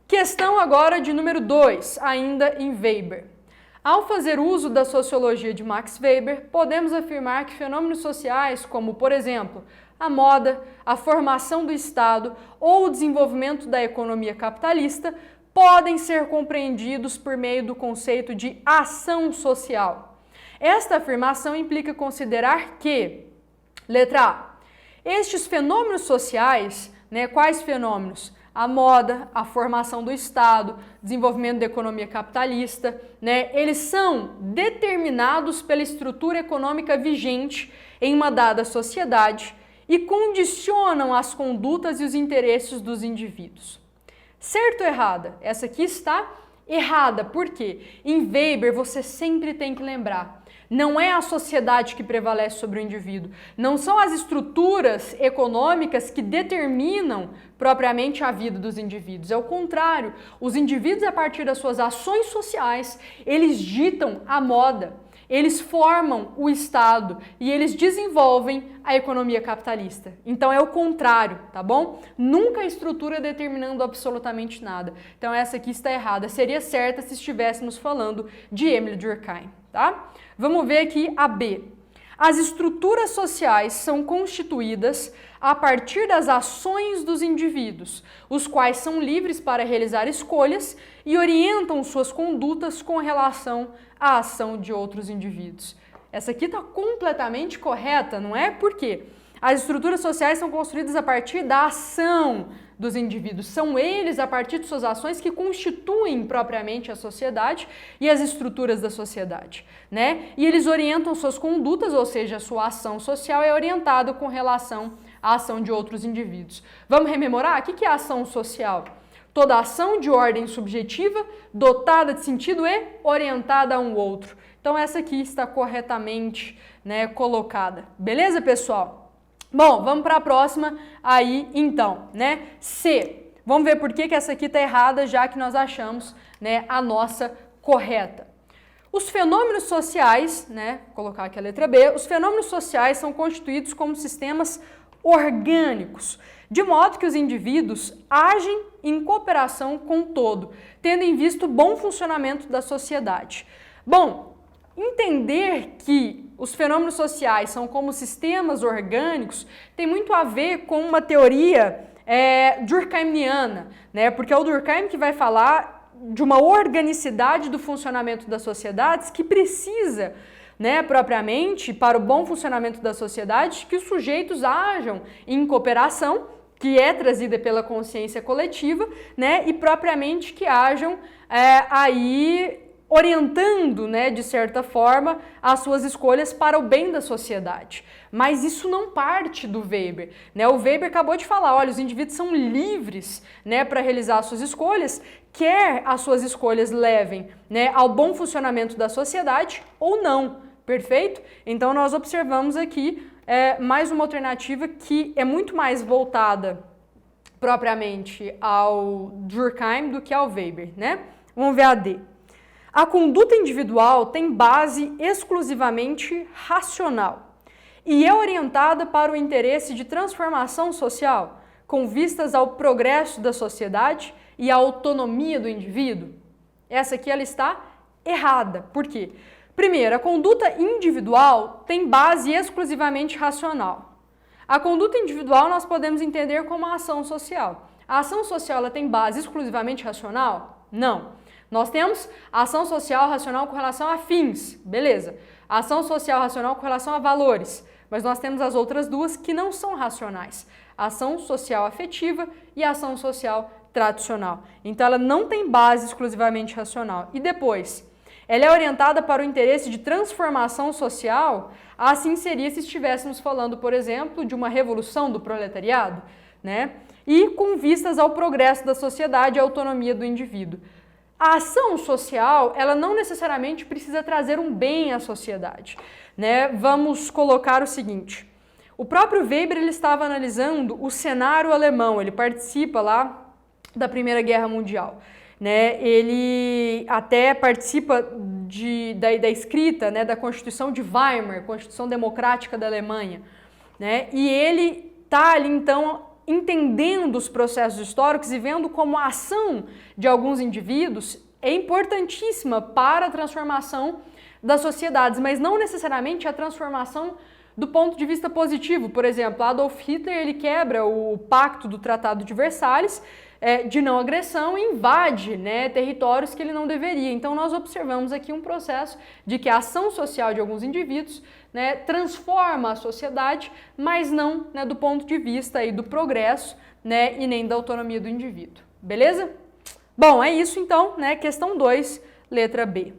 Questão agora de número 2, ainda em Weber. Ao fazer uso da sociologia de Max Weber, podemos afirmar que fenômenos sociais como, por exemplo, a moda, a formação do Estado ou o desenvolvimento da economia capitalista podem ser compreendidos por meio do conceito de ação social. Esta afirmação implica considerar que, letra A, estes fenômenos sociais, quais fenômenos? A moda, a formação do Estado, desenvolvimento da economia capitalista, eles são determinados pela estrutura econômica vigente em uma dada sociedade e condicionam as condutas e os interesses dos indivíduos. Certo ou errada? Essa aqui está errada, por quê? Em Weber você sempre tem que lembrar, não é a sociedade que prevalece sobre o indivíduo, não são as estruturas econômicas que determinam propriamente a vida dos indivíduos, é o contrário, os indivíduos a partir das suas ações sociais, eles ditam a moda, eles formam o Estado e eles desenvolvem a economia capitalista. Então é o contrário, tá bom? Nunca a estrutura determinando absolutamente nada. Então essa aqui está errada, seria certa se estivéssemos falando de Émile Durkheim, tá? Vamos ver aqui a B. As estruturas sociais são constituídas a partir das ações dos indivíduos, os quais são livres para realizar escolhas e orientam suas condutas com relação à ação de outros indivíduos. Essa aqui está completamente correta, não é? Por quê? As estruturas sociais são construídas a partir da ação dos indivíduos. São eles, a partir de suas ações, que constituem propriamente a sociedade e as estruturas da sociedade, E eles orientam suas condutas, ou seja, a sua ação social é orientada com relação à ação de outros indivíduos. Vamos rememorar? O que é ação social? Toda ação de ordem subjetiva, dotada de sentido e orientada a um outro. Então essa aqui está corretamente, colocada. Beleza, pessoal? Bom, vamos para a próxima aí, então, C. Vamos ver por que essa aqui está errada, já que nós achamos, a nossa correta. Os fenômenos sociais, vou colocar aqui a letra B, os fenômenos sociais são constituídos como sistemas orgânicos, de modo que os indivíduos agem em cooperação com o todo, tendo em vista o bom funcionamento da sociedade. Bom, entender que os fenômenos sociais são como sistemas orgânicos tem muito a ver com uma teoria durkheimiana, porque é o Durkheim que vai falar de uma organicidade do funcionamento das sociedades que precisa, propriamente, para o bom funcionamento da sociedade, que os sujeitos ajam em cooperação, que é trazida pela consciência coletiva, e propriamente que ajam aí orientando, de certa forma, as suas escolhas para o bem da sociedade. Mas isso não parte do Weber, O Weber acabou de falar, olha, os indivíduos são livres, para realizar as suas escolhas, quer as suas escolhas levem, ao bom funcionamento da sociedade ou não, perfeito? Então nós observamos aqui mais uma alternativa que é muito mais voltada propriamente ao Durkheim do que ao Weber, Vamos ver a D. A conduta individual tem base exclusivamente racional e é orientada para o interesse de transformação social, com vistas ao progresso da sociedade e à autonomia do indivíduo. Essa aqui ela está errada. Por quê? Primeiro, a conduta individual tem base exclusivamente racional. A conduta individual nós podemos entender como a ação social. A ação social ela tem base exclusivamente racional? Não. Nós temos a ação social racional com relação a fins, beleza. A ação social racional com relação a valores, mas nós temos as outras duas que não são racionais. A ação social afetiva e a ação social tradicional. Então ela não tem base exclusivamente racional. E depois, ela é orientada para o interesse de transformação social, assim seria se estivéssemos falando, por exemplo, de uma revolução do proletariado, E com vistas ao progresso da sociedade e à autonomia do indivíduo. A ação social, ela não necessariamente precisa trazer um bem à sociedade, Vamos colocar o seguinte, o próprio Weber ele estava analisando o cenário alemão, ele participa lá da Primeira Guerra Mundial, Ele até participa da escrita, da Constituição de Weimar, Constituição Democrática da Alemanha, E ele está ali, então, entendendo os processos históricos e vendo como a ação de alguns indivíduos é importantíssima para a transformação das sociedades, mas não necessariamente a transformação do ponto de vista positivo. Por exemplo, Adolf Hitler ele quebra o pacto do Tratado de Versalhes de não agressão e invade, né, territórios que ele não deveria. Então nós observamos aqui um processo de que a ação social de alguns indivíduos, né, transforma a sociedade, mas não, né, do ponto de vista aí do progresso, né, e nem da autonomia do indivíduo. Beleza? Bom, é isso então, né? Questão 2, letra B.